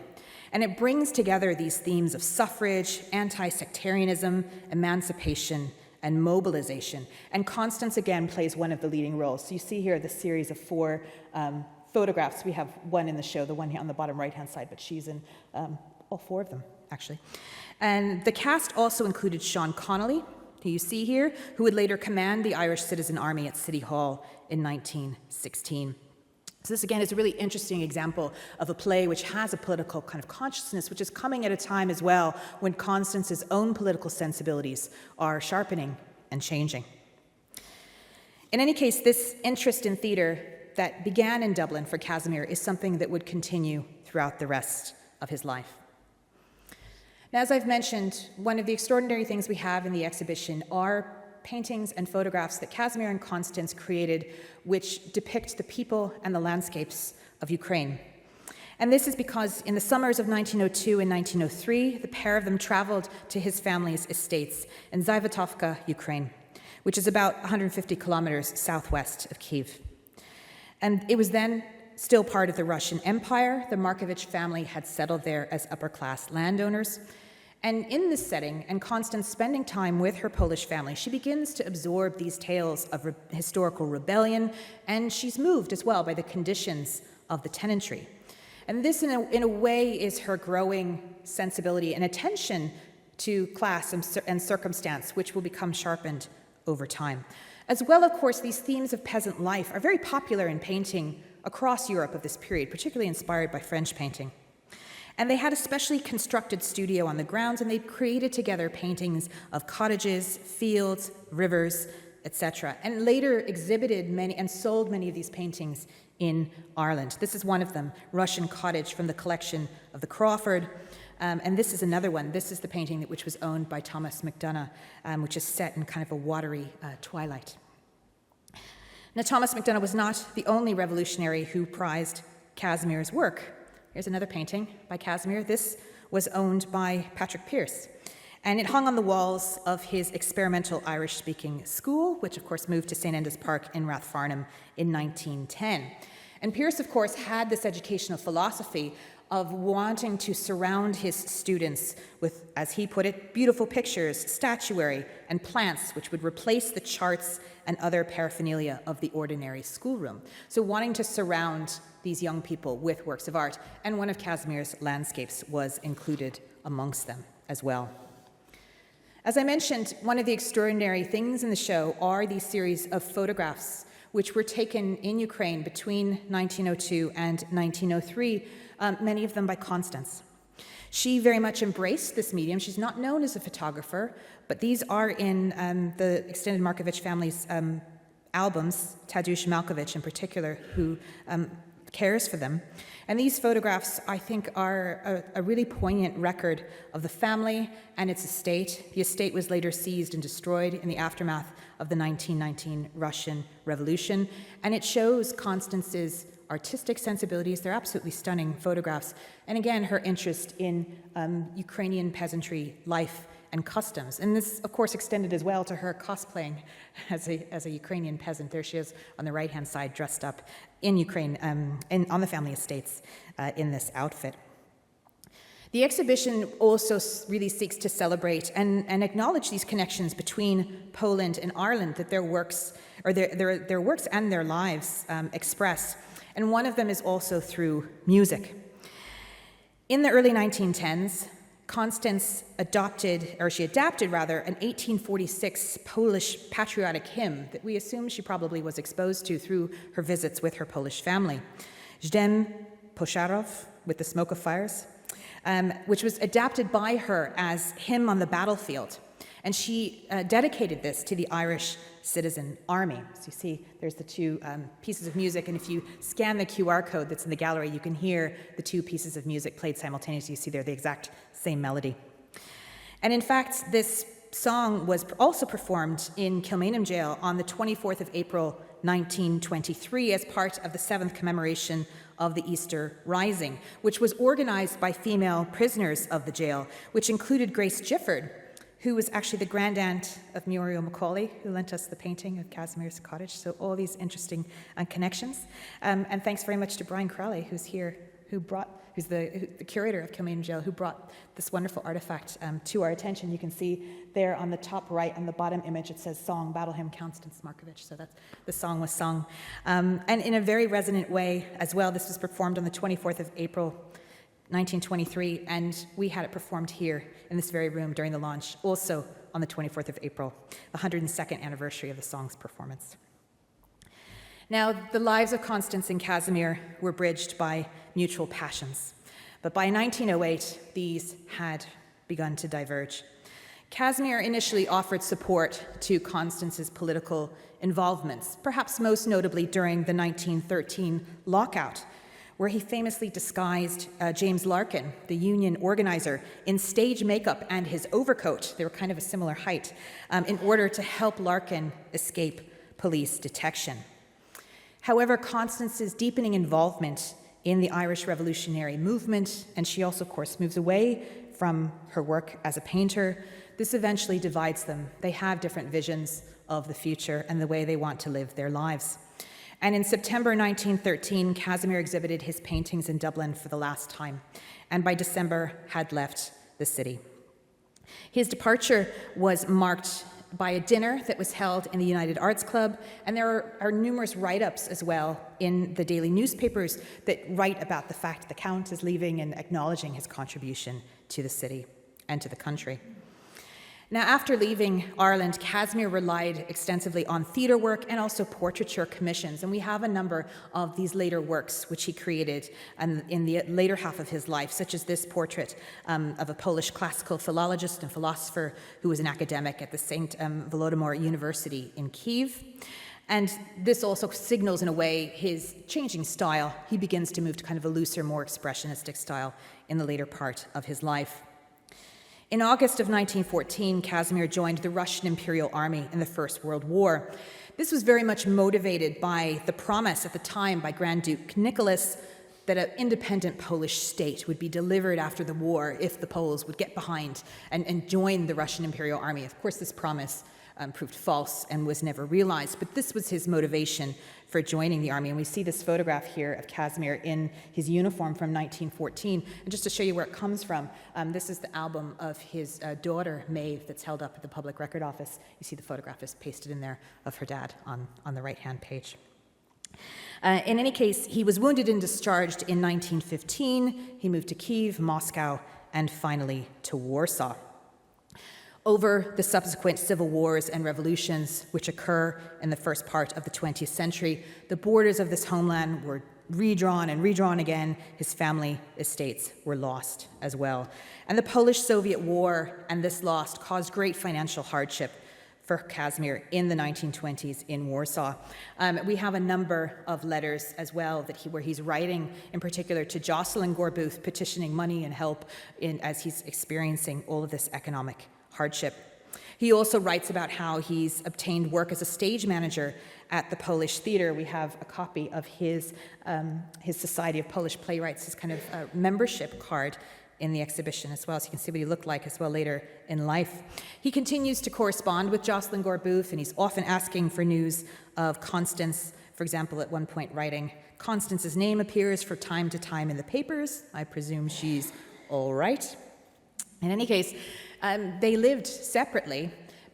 And it brings together these themes of suffrage, anti-sectarianism, emancipation, and mobilization. And Constance, again, plays one of the leading roles. So you see here the series of 4 photographs. We have one in the show, the one here on the bottom right-hand side, but she's in all 4 of them, actually. And the cast also included Sean Connolly, who you see here, who would later command the Irish Citizen Army at City Hall in 1916. So this, again, is a really interesting example of a play which has a political kind of consciousness, which is coming at a time as well when Constance's own political sensibilities are sharpening and changing. In any case, this interest in theatre that began in Dublin for Casimir is something that would continue throughout the rest of his life. Now, as I've mentioned, one of the extraordinary things we have in the exhibition are paintings and photographs that Casimir and Constance created, which depict the people and the landscapes of Ukraine. And this is because in the summers of 1902 and 1903, the pair of them traveled to his family's estates in Zaivatovka, Ukraine, which is about 150 kilometers southwest of Kyiv. And it was then still part of the Russian Empire. The Markievicz family had settled there as upper-class landowners. And in this setting, and Constance spending time with her Polish family, she begins to absorb these tales of historical rebellion, and she's moved as well by the conditions of the tenantry. And this, in a way, is her growing sensibility and attention to class and circumstance, which will become sharpened over time. As well, of course, these themes of peasant life are very popular in painting across Europe of this period, particularly inspired by French painting. And they had a specially constructed studio on the grounds, and they created together paintings of cottages, fields, rivers, etc., and later exhibited many and sold many of these paintings in Ireland. This is one of them, Russian Cottage, from the collection of the Crawford. And this is another one. This is the painting which was owned by Thomas McDonagh, which is set in kind of a watery twilight. Now, Thomas McDonagh was not the only revolutionary who prized Casimir's work. Here's another painting by Casimir. This was owned by Patrick Pearse, and it hung on the walls of his experimental Irish-speaking school, which, of course, moved to St. Enda's Park in Rathfarnham in 1910. And Pearse, of course, had this educational philosophy of wanting to surround his students with, as he put it, beautiful pictures, statuary, and plants which would replace the charts and other paraphernalia of the ordinary schoolroom. So wanting to surround these young people with works of art, and one of Casimir's landscapes was included amongst them as well. As I mentioned, one of the extraordinary things in the show are these series of photographs which were taken in Ukraine between 1902 and 1903, many of them by Constance. She very much embraced this medium. She's not known as a photographer, but these are in the extended Markievicz family's albums, Tadeusz Malkiewicz in particular, who cares for them. And these photographs, I think, are a really poignant record of the family and its estate. The estate was later seized and destroyed in the aftermath of the 1919 Russian Revolution, and it shows Constance's artistic sensibilities. They're absolutely stunning photographs. And again, her interest in Ukrainian peasantry life and customs. And this, of course, extended as well to her cosplaying as a Ukrainian peasant. There she is on the right-hand side, dressed up in Ukraine, on the family estates in this outfit. The exhibition also really seeks to celebrate and acknowledge these connections between Poland and Ireland that their works, or their works and their lives express. And one of them is also through music. In the early 1910s, Constance adapted an 1846 Polish patriotic hymn that we assume she probably was exposed to through her visits with her Polish family. Zdem Pożarów, with the smoke of fires, which was adapted by her as Hymn on the Battlefield. And she dedicated this to the Irish Citizen Army. So you see there's the two pieces of music, and if you scan the QR code that's in the gallery, you can hear the two pieces of music played simultaneously. You see they're the exact same melody. And in fact, this song was also performed in Kilmainham Jail on the 24th of April, 1923, as part of the 7th commemoration of the Easter Rising, which was organized by female prisoners of the jail, which included Grace Gifford, who was actually the grandaunt of Muriel McAuley, who lent us the painting of Casimir's cottage. So all these interesting connections. And thanks very much to Brian Crowley, who's here, who's the curator of Kilmainham Jail, who brought this wonderful artifact to our attention. You can see there on the top right, on the bottom image, it says Song, Battle Hymn, Constance Markievicz. So that's the song was sung. And in a very resonant way as well. This was performed on the 24th of April, 1923, and we had it performed here in this very room during the launch, also on the 24th of April, the 102nd anniversary of the song's performance. Now, the lives of Constance and Casimir were bridged by mutual passions, but by 1908, these had begun to diverge. Casimir initially offered support to Constance's political involvements, perhaps most notably during the 1913 lockout, where he famously disguised James Larkin, the union organizer, in stage makeup and his overcoat, they were kind of a similar height, in order to help Larkin escape police detection. However, Constance's deepening involvement in the Irish revolutionary movement, and she also, of course, moves away from her work as a painter, this eventually divides them. They have different visions of the future and the way they want to live their lives. And in September 1913, Casimir exhibited his paintings in Dublin for the last time, and by December had left the city. His departure was marked by a dinner that was held in the United Arts Club, and there are numerous write-ups as well in the daily newspapers that write about the fact the Count is leaving and acknowledging his contribution to the city and to the country. Now, after leaving Ireland, Casimir relied extensively on theatre work and also portraiture commissions, and we have a number of these later works which he created in the later half of his life, such as this portrait of a Polish classical philologist and philosopher who was an academic at the St. Volodymyr University in Kyiv. And this also signals, in a way, his changing style. He begins to move to kind of a looser, more expressionistic style in the later part of his life. In August of 1914, Casimir joined the Russian Imperial Army in the First World War. This was very much motivated by the promise at the time by Grand Duke Nicholas that an independent Polish state would be delivered after the war if the Poles would get behind and join the Russian Imperial Army. Of course, this promise proved false and was never realized, but this was his motivation for joining the army. And we see this photograph here of Casimir in his uniform from 1914. And just to show you where it comes from, this is the album of his daughter, Maeve, that's held up at the Public Record Office. You see the photograph is pasted in there of her dad on the right-hand page. In any case, he was wounded and discharged in 1915. He moved to Kyiv, Moscow, and finally to Warsaw. Over the subsequent civil wars and revolutions which occur in the first part of the 20th century, the borders of this homeland were redrawn and redrawn again. His family estates were lost as well. And the Polish-Soviet War and this loss caused great financial hardship for Casimir in the 1920s in Warsaw. We have a number of letters as well where he's writing in particular to Josslyn Gore-Booth, petitioning money and help as he's experiencing all of this economic hardship. He also writes about how he's obtained work as a stage manager at the Polish Theatre. We have a copy of his Society of Polish Playwrights, his kind of membership card in the exhibition as well, so you can see what he looked like as well later in life. He continues to correspond with Josslyn Gore-Booth, and he's often asking for news of Constance, for example, at one point writing, "Constance's name appears from time to time in the papers. I presume she's all right." In any case, they lived separately,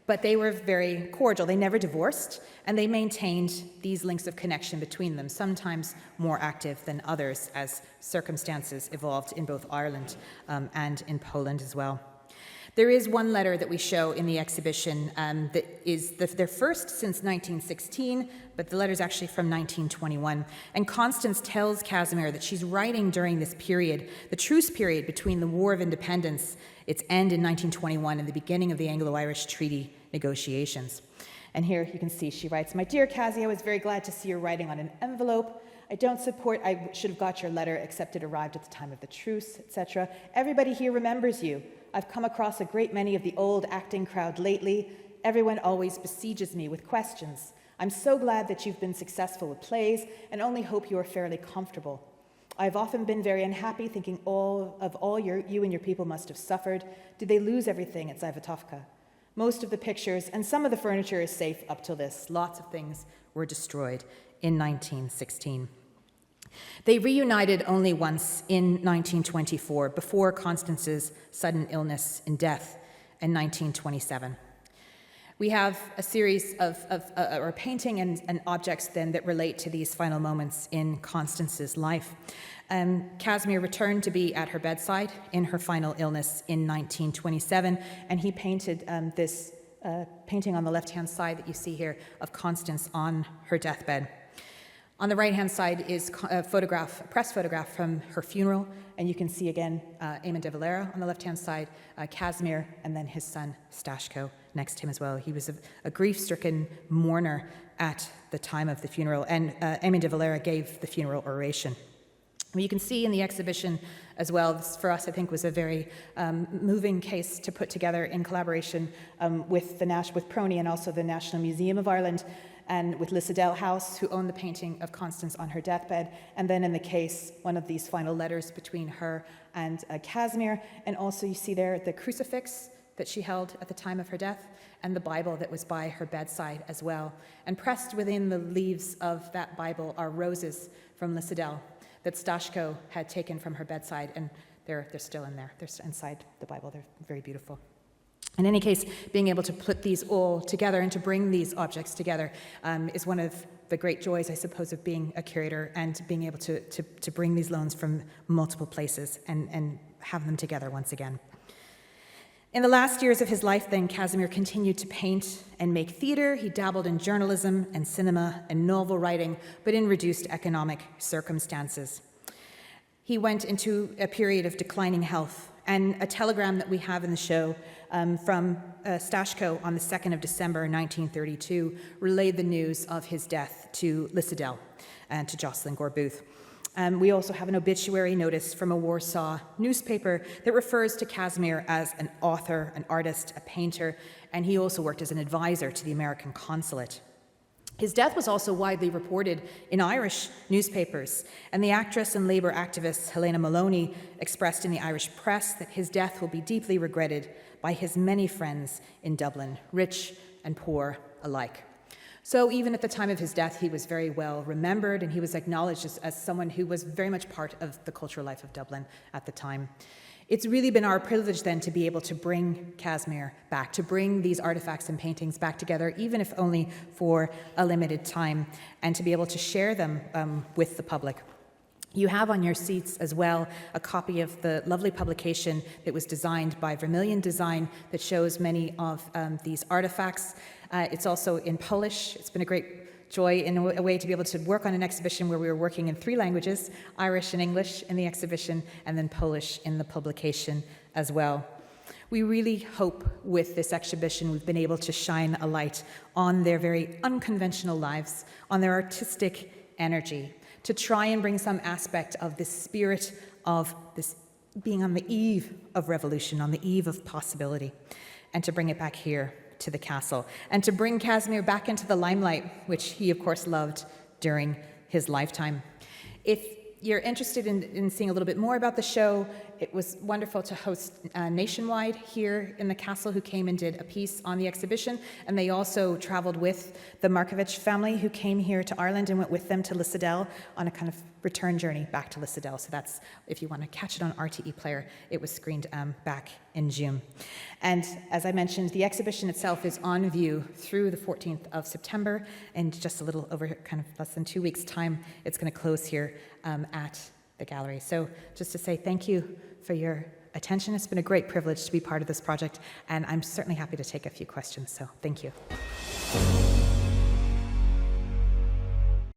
but they were very cordial. They never divorced, and they maintained these links of connection between them, sometimes more active than others as circumstances evolved in both Ireland and in Poland as well. There is one letter that we show in the exhibition that is their first since 1916, but the letter is actually from 1921. And Constance tells Casimir that she's writing during this period, the truce period between the War of Independence, its end in 1921, and the beginning of the Anglo-Irish Treaty negotiations. And here you can see she writes, "My dear Cassie, I was very glad to see your writing on an envelope. I should have got your letter, except it arrived at the time of the truce, etc. Everybody here remembers you. I've come across a great many of the old acting crowd lately. Everyone always besieges me with questions. I'm so glad that you've been successful with plays, and only hope you are fairly comfortable. I've often been very unhappy, thinking you and your people must have suffered. Did they lose everything at Zajvatowka? Most of the pictures and some of the furniture is safe up till this. Lots of things were destroyed in 1916. They reunited only once in 1924, before Constance's sudden illness and death in 1927. We have a series of painting and objects then that relate to these final moments in Constance's life. Casimir returned to be at her bedside in her final illness in 1927, and he painted this painting on the left-hand side that you see here of Constance on her deathbed. On the right-hand side is a press photograph from her funeral, and you can see again Eamon de Valera on the left-hand side, Casimir, and then his son Staszko next to him as well. He was a grief-stricken mourner at the time of the funeral, and Eamon de Valera gave the funeral oration. You can see in the exhibition as well, this for us I think was a very moving case to put together in collaboration with Prony and also the National Museum of Ireland, and with Lissadell House, who owned the painting of Constance on her deathbed, and then in the case, one of these final letters between her and Casimir, and also you see there the crucifix that she held at the time of her death, and the Bible that was by her bedside as well. And pressed within the leaves of that Bible are roses from Lissadell that Staszko had taken from her bedside, and they're still in there. They're inside the Bible. They're very beautiful. In any case, being able to put these all together and to bring these objects together is one of the great joys, I suppose, of being a curator and being able to bring these loans from multiple places and have them together once again. In the last years of his life, then, Casimir continued to paint and make theater. He dabbled in journalism and cinema and novel writing, but in reduced economic circumstances. He went into a period of declining health, and a telegram that we have in the show from Staszko on the 2nd of December 1932 relayed the news of his death to Lissadell and to Josslyn Gore-Booth. We also have an obituary notice from a Warsaw newspaper that refers to Casimir as an author, an artist, a painter, and he also worked as an advisor to the American consulate. His death was also widely reported in Irish newspapers, and the actress and labour activist Helena Maloney expressed in the Irish press that his death will be deeply regretted by his many friends in Dublin, rich and poor alike. So even at the time of his death, he was very well remembered, and he was acknowledged as someone who was very much part of the cultural life of Dublin at the time. It's really been our privilege then to be able to bring Casimir back, to bring these artifacts and paintings back together, even if only for a limited time, and to be able to share them with the public. You have on your seats as well a copy of the lovely publication that was designed by Vermilion Design that shows many of these artifacts. It's also in Polish. It's been a great joy in a way to be able to work on an exhibition where we were working in 3 languages, Irish and English in the exhibition, and then Polish in the publication as well. We really hope with this exhibition we've been able to shine a light on their very unconventional lives, on their artistic energy, to try and bring some aspect of this spirit of this being on the eve of revolution, on the eve of possibility, and to bring it back here to the castle, and to bring Casimir back into the limelight, which he, of course, loved during his lifetime. If you're interested in seeing a little bit more about the show, it was wonderful to host Nationwide here in the castle, who came and did a piece on the exhibition, and they also traveled with the Markievicz family, who came here to Ireland and went with them to Lissadell on a kind of return journey back to Lissadell. So that's, if you want to catch it on RTE Player, it was screened back in June. And as I mentioned, the exhibition itself is on view through the 14th of September, and just a little over kind of less than 2 weeks' time, it's going to close here at the gallery. So just to say thank you for your attention. It's been a great privilege to be part of this project, and I'm certainly happy to take a few questions, so thank you.